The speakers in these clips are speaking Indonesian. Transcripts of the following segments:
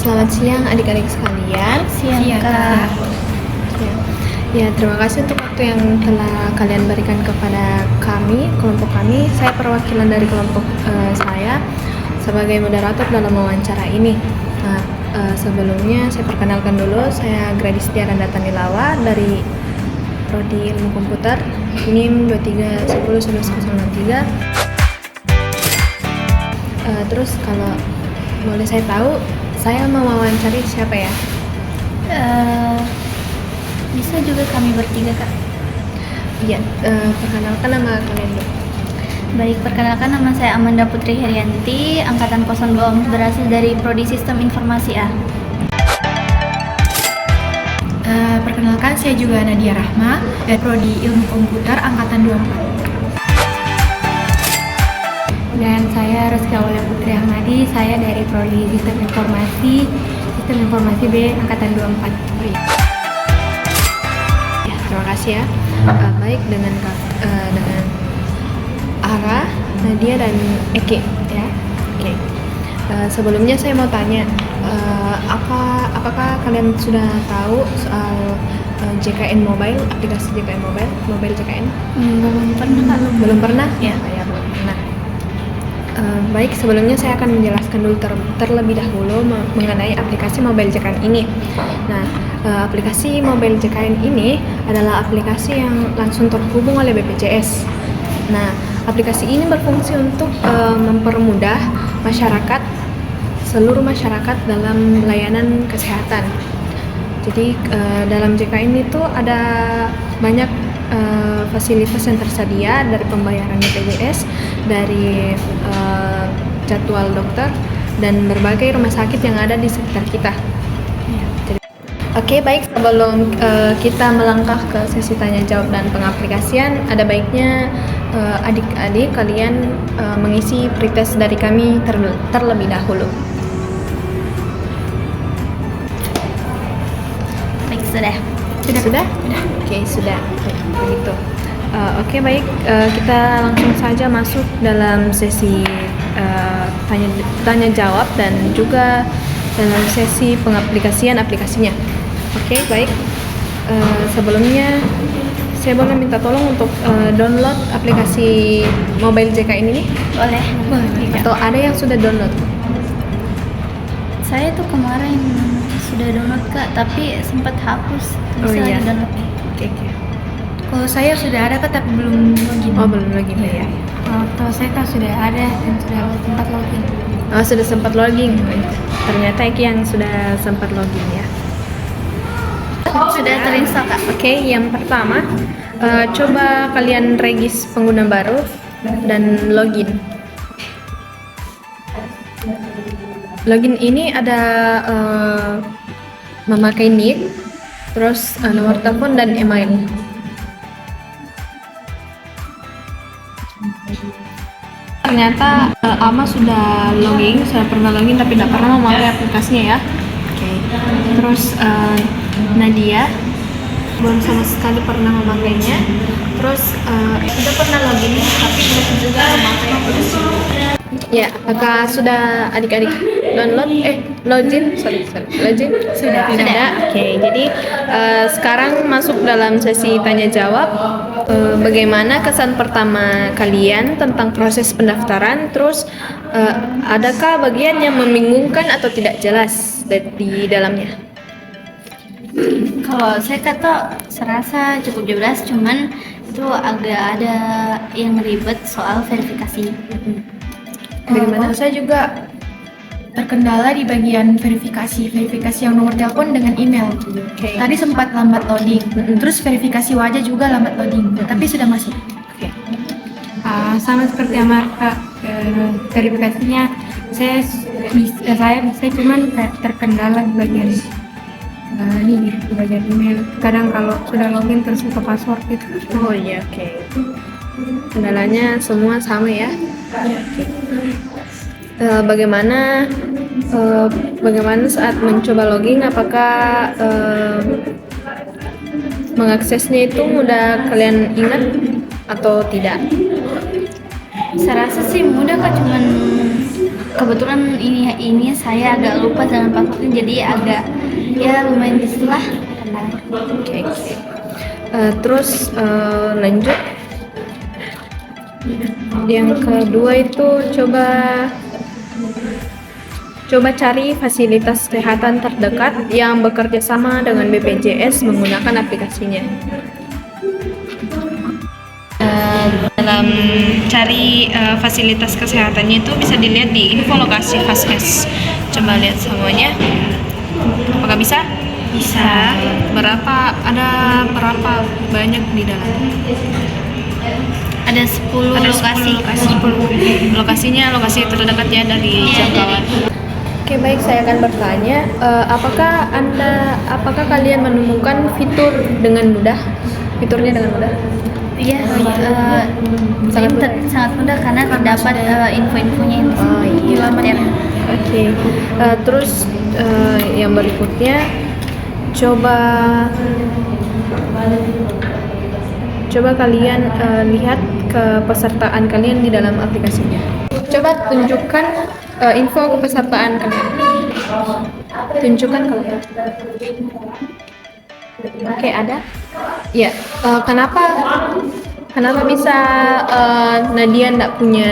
Selamat siang adik-adik sekalian. Siang, Kak. Ya, terima kasih untuk waktu yang telah kalian berikan kepada kami, kelompok kami. Saya perwakilan dari kelompok saya sebagai moderator dalam wawancara ini. Nah, sebelumnya saya perkenalkan dulu, saya Gradis Diarandata Nilawa dari Prodi Ilmu Komputer, NIM 23101103. Terus kalau boleh saya tahu, saya mau wawancari siapa ya? Bisa juga kami bertiga, Kak. Iya, perkenalkan nama kalian dulu. Baik, perkenalkan nama saya Amanda Putri Herianti, angkatan 02 berasal dari Prodi Sistem Informasi A. Perkenalkan, saya juga Nadia Rahma dari Prodi Ilmu Komputer angkatan 24. Dan saya Rizky Aulia Putri Ahmadi, saya dari Prodi Sistem Informasi B angkatan 24. Ya, terima kasih ya. Baik, dengan Ara, Nadia dan Eki ya. Oke. Sebelumnya saya mau tanya, apakah kalian sudah tahu soal JKN Mobile, aplikasi JKN Mobile JKN? Belum pernah, Kak. Belum pernah? Ya. Ya, belum pernah. Baik, sebelumnya saya akan menjelaskan dulu terlebih dahulu mengenai aplikasi Mobile JKN ini. Nah, aplikasi Mobile JKN ini adalah aplikasi yang langsung terhubung oleh BPJS. Nah, aplikasi ini berfungsi untuk mempermudah seluruh masyarakat dalam layanan kesehatan. Jadi dalam JKN itu ada banyak fasilitas yang tersedia, dari pembayaran BPJS, dari jadwal dokter, dan berbagai rumah sakit yang ada di sekitar kita. Oke, baik, sebelum kita melangkah ke sesi tanya jawab dan pengaplikasian, ada baiknya adik-adik kalian mengisi pretest dari kami terlebih dahulu. Baik, sudah. Sudah? Oke, sudah. Begitu. Oke, baik. Kita langsung saja masuk dalam sesi tanya jawab dan juga dalam sesi pengaplikasian aplikasinya. Oke, baik. Sebelumnya saya boleh minta tolong untuk download aplikasi Mobile JKN ini? Boleh. Atau ada yang sudah download? Saya tuh kemarin sudah download, Kak, tapi sempat hapus. Bisa iya. download. Oke. Kalau saya sudah ada, Kak, tapi belum login. Oh, belum login ya. Kalau saya tahu sudah ada dan sudah sempat login. Oh, sudah sempat login. Ternyata Eki yang sudah sempat login ya. Sudah terinstall, Kak. Oke, yang pertama, coba kalian regis pengguna baru dan login. Login ini ada memakai nick, terus nomor telepon dan email. Ternyata Ama sudah pernah login tapi tidak pernah memakai aplikasinya ya. Oke. Terus Nadia belum sama sekali pernah memakainya. Terus sudah pernah login tapi tidak juga memakai aplikasi. Ya, apakah sudah adik-adik download? Login? Login? Sudah. Oke, jadi sekarang masuk dalam sesi tanya jawab. Bagaimana kesan pertama kalian tentang proses pendaftaran? Terus adakah bagian yang membingungkan atau tidak jelas di dalamnya? Kalau saya kata serasa cukup jelas, cuman itu agak ada yang ribet soal verifikasi. Kalau saya juga terkendala di bagian verifikasi yang nomor telepon dengan email. Okay. Tadi sempat lambat loading, terus verifikasi wajah juga lambat loading, tapi sudah masuk. Oke. Sama seperti Amarka, verifikasinya saya bisa cuman terkendala di bagian di bagian email. Kadang kalau sudah login terus buka password gitu. Oh iya, oke. Kendalanya semua sama ya. Bagaimana saat mencoba login? Apakah mengaksesnya itu mudah kalian ingat atau tidak? Saya rasa sih mudah, Kak, cuman kebetulan ini saya agak lupa dengan passwordnya, jadi agak ya lumayan istilah. Oke. Terus lanjut. Yang kedua itu coba cari fasilitas kesehatan terdekat yang bekerja sama dengan BPJS menggunakan aplikasinya. Dalam cari fasilitas kesehatannya itu bisa dilihat di info lokasi Vaskes. Coba lihat semuanya. Apakah bisa? Bisa. Ada berapa banyak di dalam? Ada 10 lokasi. 10 lokasinya, lokasi terdekat ya dari jangkauan. Oke, baik, saya akan bertanya, apakah kalian menemukan fiturnya dengan mudah? Iya, sangat mudah karena terdapat info-infonya di layar. Oke. Terus yang berikutnya coba kalian lihat kepesertaan kalian di dalam aplikasinya. Coba tunjukkan info kepesertaan kalian. Tunjukkan kalian. Oke, ada? Ya. Kenapa bisa Nadia nggak punya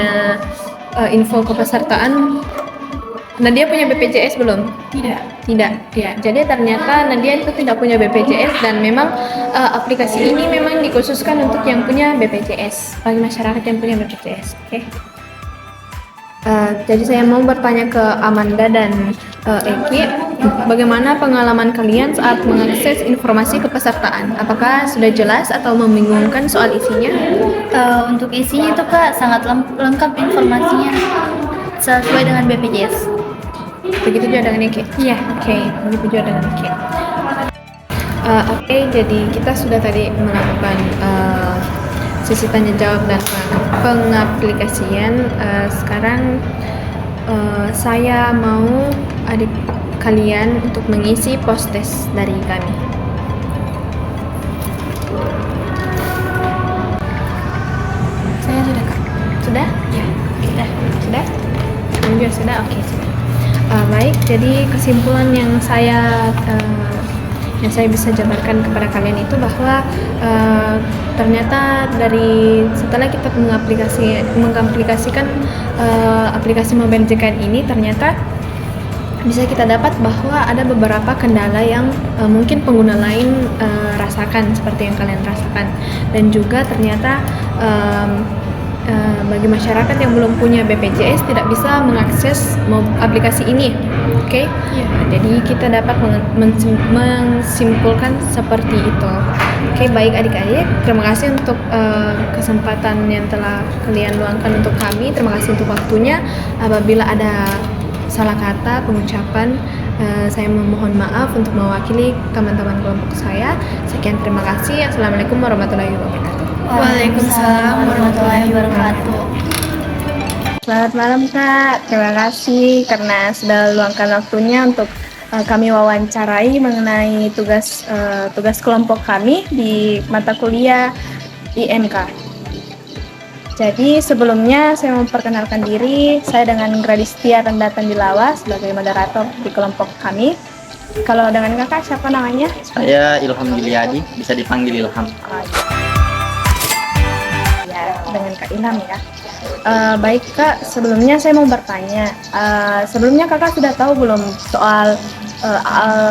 info kepesertaan? Nadia punya BPJS belum? Tidak. Ya. Jadi ternyata Nadia itu tidak punya BPJS dan memang aplikasi ini memang dikhususkan untuk yang punya BPJS, bagi masyarakat yang punya BPJS. Oke. Jadi saya mau bertanya ke Amanda dan Eki, bagaimana pengalaman kalian saat mengakses informasi kepesertaan? Apakah sudah jelas atau membingungkan soal isinya? Untuk isinya itu Kak sangat lengkap informasinya sesuai dengan BPJS. Begitu juga dengan Eki? Iya. Oke, begitu juga dengan Eki. Oke, jadi kita sudah tadi melakukan sesi tanya jawab dan pengaplikasian. Sekarang saya mau adik kalian untuk mengisi post test dari kami. Saya sudah Kak. Sudah? Ya. Sudah? Kamu juga sudah? Oke, sudah. Baik, jadi kesimpulan yang saya bisa jabarkan kepada kalian itu bahwa ternyata setelah kita mengaplikasikan aplikasi mobile JKN ini, ternyata bisa kita dapat bahwa ada beberapa kendala yang mungkin pengguna lain rasakan seperti yang kalian rasakan, dan juga ternyata bagi masyarakat yang belum punya BPJS tidak bisa mengakses aplikasi ini. Oke? Iya. Jadi kita dapat menyimpulkan seperti itu. Oke, baik adik-adik, terima kasih untuk kesempatan yang telah kalian luangkan untuk kami. Terima kasih untuk waktunya. Apabila ada salah kata pengucapan, saya memohon maaf untuk mewakili teman-teman kelompok saya. Sekian, terima kasih. Assalamualaikum warahmatullahi wabarakatuh. Waalaikumsalam warahmatullahi wabarakatuh. Selamat malam Kak, terima kasih karena sudah luangkan waktunya untuk kami wawancarai mengenai tugas kelompok kami di mata kuliah IMK. Jadi sebelumnya saya memperkenalkan diri, saya dengan Gradistia Rendatan Dilawa sebagai moderator di kelompok kami. Kalau dengan kakak siapa namanya? Saya Ilham Gilyadi, bisa dipanggil Ilham. Ya, dengan Kak Ilham ya. Baik Kak, sebelumnya saya mau bertanya. Sebelumnya kakak sudah tahu belum soal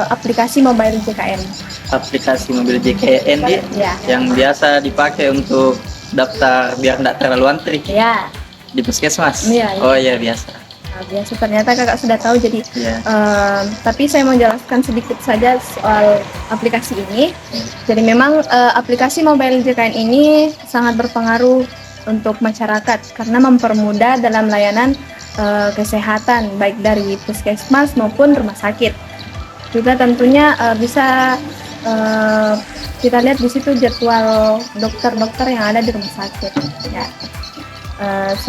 aplikasi mobile JKN? Aplikasi mobil JKN Ya. yang biasa dipakai untuk daftar biar tidak terlalu antri Ya. di puskesmas. Iya, iya. Oh iya, biasa. Nah, biasa ternyata kakak sudah tahu, jadi Iya. tapi saya mau jelaskan sedikit saja soal aplikasi ini. Jadi memang aplikasi mobile JKN ini sangat berpengaruh untuk masyarakat karena mempermudah dalam layanan kesehatan baik dari puskesmas maupun rumah sakit. Juga tentunya bisa kita lihat di situ jadwal dokter-dokter yang ada di rumah sakit. Ya.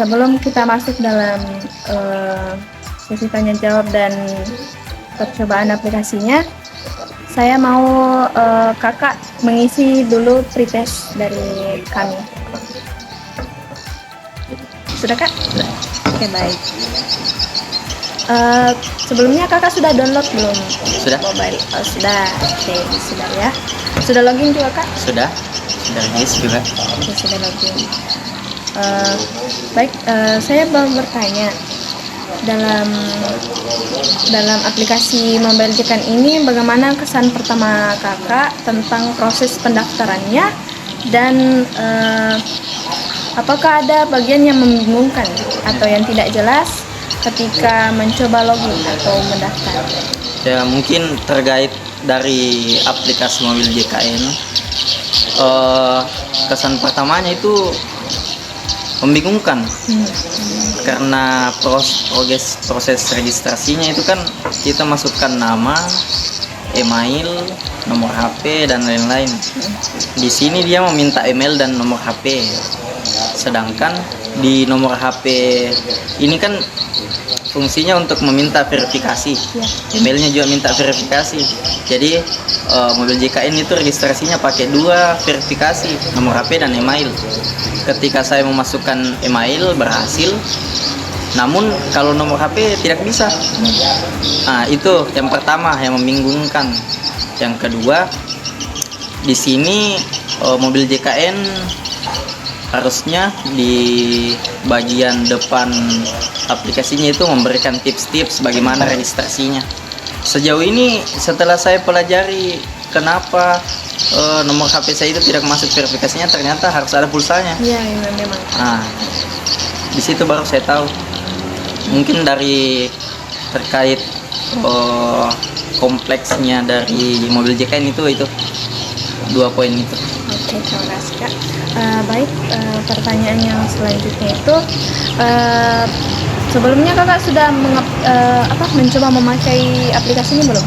Sebelum kita masuk dalam sesi tanya jawab dan percobaan aplikasinya, saya mau kakak mengisi dulu pretest dari kami. Sudah Kak? Sudah. Oke, baik. Sebelumnya kakak sudah download belum? Sudah. Mobile. Oh, sudah. Oke, sudah ya. Sudah login juga kak? Sudah yes juga. Oke, sudah login. Baik, saya mau bertanya dalam aplikasi Mobile Jekan ini bagaimana kesan pertama kakak tentang proses pendaftarannya dan apakah ada bagian yang membingungkan atau yang tidak jelas ketika mencoba login atau mendaftar? Ya mungkin terkait dari aplikasi mobil JKN, kesan pertamanya itu membingungkan karena proses registrasinya itu kan kita masukkan nama, email, nomor HP dan lain-lain. Di sini dia meminta email dan nomor HP, sedangkan di nomor HP ini kan fungsinya untuk meminta verifikasi, emailnya juga minta verifikasi. Jadi mobil JKN itu registrasinya pakai 2 verifikasi, nomor HP dan email. Ketika saya memasukkan email berhasil, namun kalau nomor HP tidak bisa. Nah, itu yang pertama yang membingungkan. Yang kedua, di sini mobil JKN harusnya di bagian depan aplikasinya itu memberikan tips-tips bagaimana registrasinya. Sejauh ini setelah saya pelajari kenapa nomor HP saya itu tidak masuk verifikasinya, ternyata harus ada pulsanya. Iya, memang. Nah, di situ baru saya tahu. Mungkin dari terkait kompleksnya dari mobil JKN itu 2 poin itu. Oke, terima kasih kak. Baik, pertanyaan yang selanjutnya itu sebelumnya kakak sudah mencoba memakai aplikasi ini belum?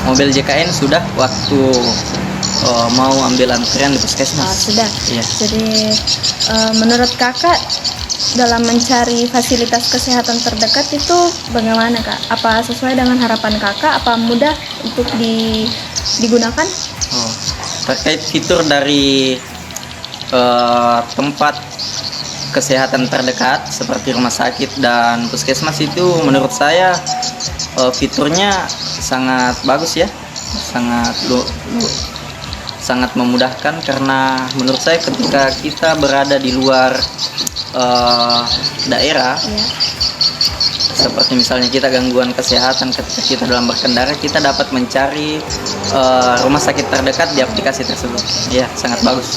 Mobil JKN sudah waktu mau ambil antrian di puskesmas. Sudah. Iya. Jadi menurut kakak dalam mencari fasilitas kesehatan terdekat itu bagaimana kak? Apa sesuai dengan harapan kakak? Apa mudah untuk digunakan? Terkait fitur dari tempat kesehatan terdekat seperti rumah sakit dan puskesmas itu menurut saya fiturnya sangat bagus ya, sangat memudahkan, karena menurut saya ketika kita berada di luar daerah, seperti misalnya kita gangguan kesehatan ketika kita dalam berkendara, kita dapat mencari rumah sakit terdekat di aplikasi tersebut. Ya, sangat bagus.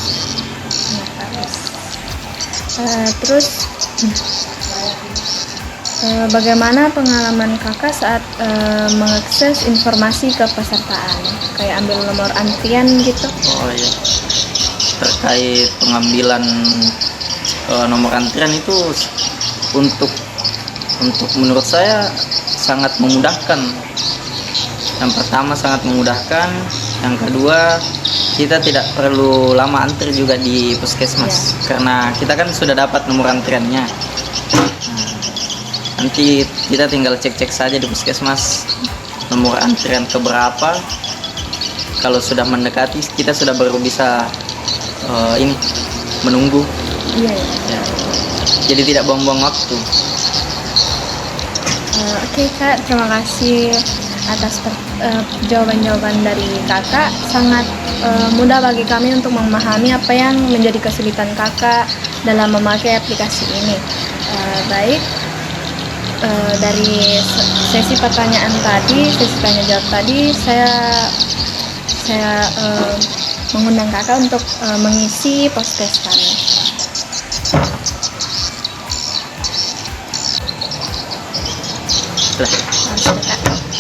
Terus bagaimana pengalaman kakak saat mengakses informasi kepesertaan, kayak ambil nomor antrian gitu? Oh iya, terkait pengambilan nomor antrian itu untuk menurut saya sangat memudahkan. Yang pertama sangat memudahkan, yang kedua kita tidak perlu lama antri juga di puskesmas, karena kita kan sudah dapat nomor antriannya. Nanti kita tinggal cek-cek saja di puskesmas nomor antrian keberapa. Kalau sudah mendekati, kita sudah baru bisa menunggu. Iya. Ya. Jadi tidak buang-buang waktu. Oke kak, terima kasih atas jawaban-jawaban dari kakak. Sangat mudah bagi kami untuk memahami apa yang menjadi kesulitan kakak dalam memakai aplikasi ini. Baik, dari sesi pertanyaan tadi, sesi tanya jawab tadi, saya mengundang kakak untuk mengisi podcast kami.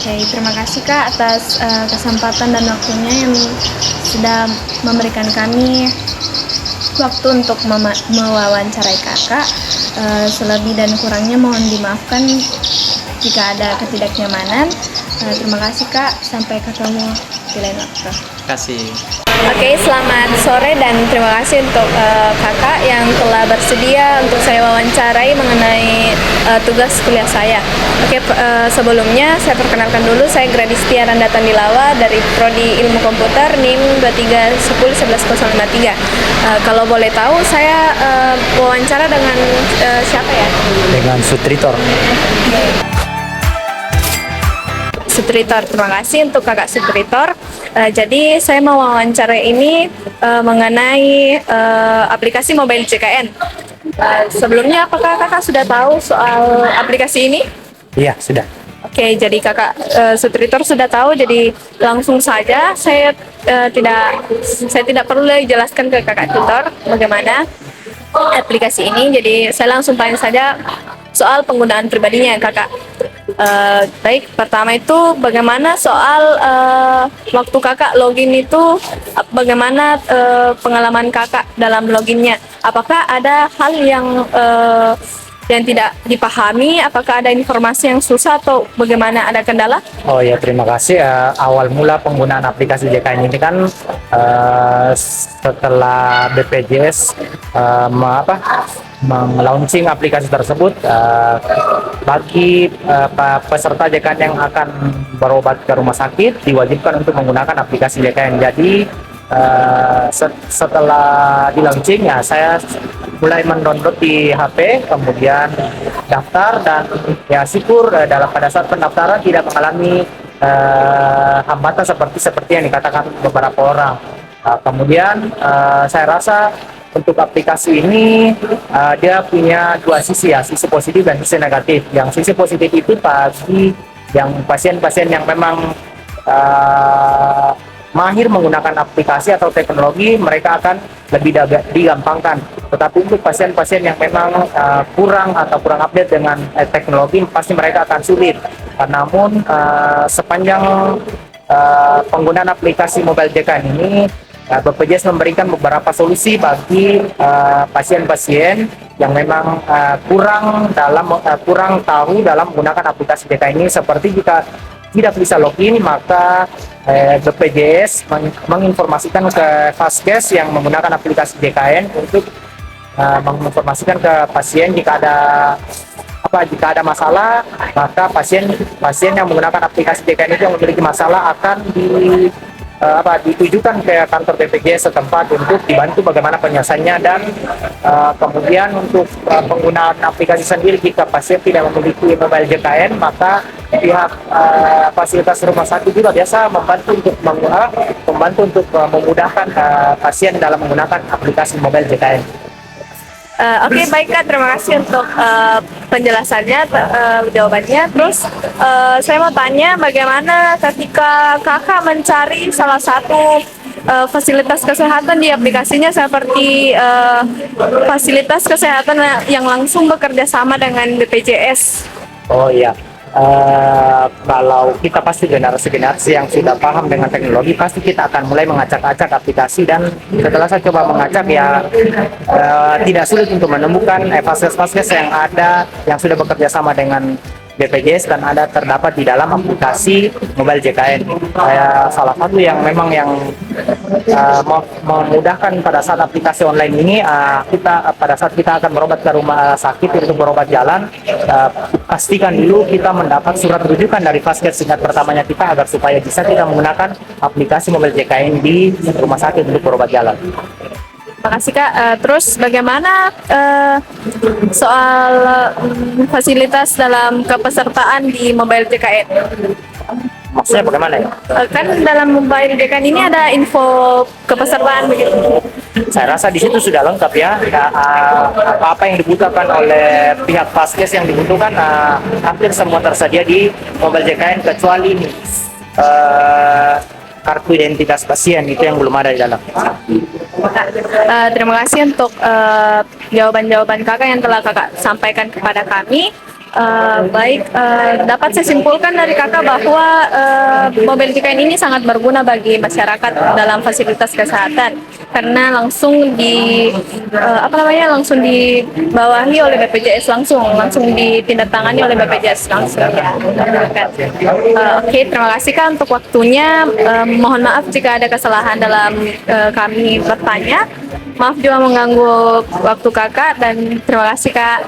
Oke, terima kasih kak atas kesempatan dan waktunya yang sudah memberikan kami waktu untuk mewawancarai kakak. Selebih dan kurangnya mohon dimaafkan jika ada ketidaknyamanan. Terima kasih kak, sampai ketemu di lain waktu. Terima kasih. Oke, selamat sore dan terima kasih untuk kakak yang telah bersedia untuk saya wawancarai mengenai tugas kuliah saya. Oke, sebelumnya saya perkenalkan dulu, saya Gradisti Arandatan Dilawa dari Prodi Ilmu Komputer NIM 23101153. Kalau boleh tahu, saya wawancara dengan siapa ya? Dengan Sutritor. Sutritor. Terima kasih untuk Kakak Sutritor. Jadi saya mau wawancara ini mengenai aplikasi mobile JKN. Sebelumnya apakah Kakak sudah tahu soal aplikasi ini? Iya, sudah. Oke, jadi Kakak Sutritor sudah tahu, jadi langsung saja saya tidak perlu lagi jelaskan ke Kakak Tutor bagaimana aplikasi ini. Jadi saya langsung tanya saja soal penggunaan pribadinya Kakak. Baik, pertama itu bagaimana soal waktu Kakak login itu, bagaimana pengalaman Kakak dalam loginnya? Apakah ada hal yang tidak dipahami, apakah ada informasi yang susah atau bagaimana, ada kendala? Oh ya, terima kasih. Awal mula penggunaan aplikasi JKN ini kan setelah BPJS melaunching aplikasi tersebut bagi peserta JKN yang akan berobat ke rumah sakit diwajibkan untuk menggunakan aplikasi JKN. Jadi setelah di launching ya saya mulai mendownload di HP, kemudian daftar, dan ya syukur pada saat pendaftaran tidak mengalami hambatan seperti yang dikatakan beberapa orang. Kemudian saya rasa untuk aplikasi ini dia punya dua sisi ya, sisi positif dan sisi negatif. Yang sisi positif itu bagi yang pasien-pasien yang memang mahir menggunakan aplikasi atau teknologi, mereka akan lebih digampangkan. Tetapi untuk pasien-pasien yang memang kurang update dengan teknologi, pasti mereka akan sulit. Namun sepanjang penggunaan aplikasi mobile JKN ini, BPJS memberikan beberapa solusi bagi pasien-pasien yang memang kurang tahu dalam menggunakan aplikasi JKN ini. Seperti jika tidak bisa login, maka BPJS menginformasikan ke Vaskes yang menggunakan aplikasi JKN untuk menginformasikan ke pasien jika ada masalah, maka pasien yang menggunakan aplikasi JKN itu yang memiliki masalah akan ditujukan ke kantor BPJS setempat untuk dibantu bagaimana penyelesaiannya. Dan kemudian untuk penggunaan aplikasi sendiri, jika pasien tidak memiliki mobile JKN, maka pihak fasilitas rumah sakit juga biasa membantu untuk memudahkan pasien dalam menggunakan aplikasi mobile JKN. Oke, baik Kak, terima kasih untuk penjelasannya, jawabannya. Terus saya mau tanya, bagaimana ketika Kakak mencari salah satu fasilitas kesehatan di aplikasinya, seperti fasilitas kesehatan yang langsung bekerja sama dengan BPJS? Oh iya. Kalau kita pasti generasi yang sudah paham dengan teknologi, pasti kita akan mulai mengacak-acak aplikasi. Dan setelah saya coba mengacak ya tidak sulit untuk menemukan fasilitas yang ada yang sudah bekerja sama dengan BPJS dan ada terdapat di dalam aplikasi mobile JKN. Salah satu yang memang memudahkan pada saat aplikasi online ini, pada saat kita akan berobat ke rumah sakit untuk berobat jalan, pastikan dulu kita mendapat surat rujukan dari Vaskes tingkat pertamanya kita, agar supaya bisa kita menggunakan aplikasi mobile JKN di rumah sakit untuk berobat jalan. Makasih Kak. Terus bagaimana soal fasilitas dalam kepesertaan di mobile JKN? Maksudnya bagaimana ya? Kan dalam mobile JKN ini ada info kepesertaan begitu. Saya rasa di situ sudah lengkap ya. Apa yang dibutuhkan oleh pihak Vaskes yang dibutuhkan hampir semua tersedia di mobile JKN, kecuali ini kartu identitas pasien itu yang belum ada di dalam. Terima kasih untuk jawaban-jawaban Kakak yang telah Kakak sampaikan kepada kami. Dapat saya simpulkan dari Kakak bahwa mobile JKN ini sangat berguna bagi masyarakat dalam fasilitas kesehatan, karena langsung langsung dibawahi oleh BPJS, langsung ditindaklanjuti oleh BPJS langsung ya. Oke, terima kasih Kak untuk waktunya. Mohon maaf jika ada kesalahan dalam kami bertanya. Maaf juga mengganggu waktu Kakak, dan terima kasih Kak.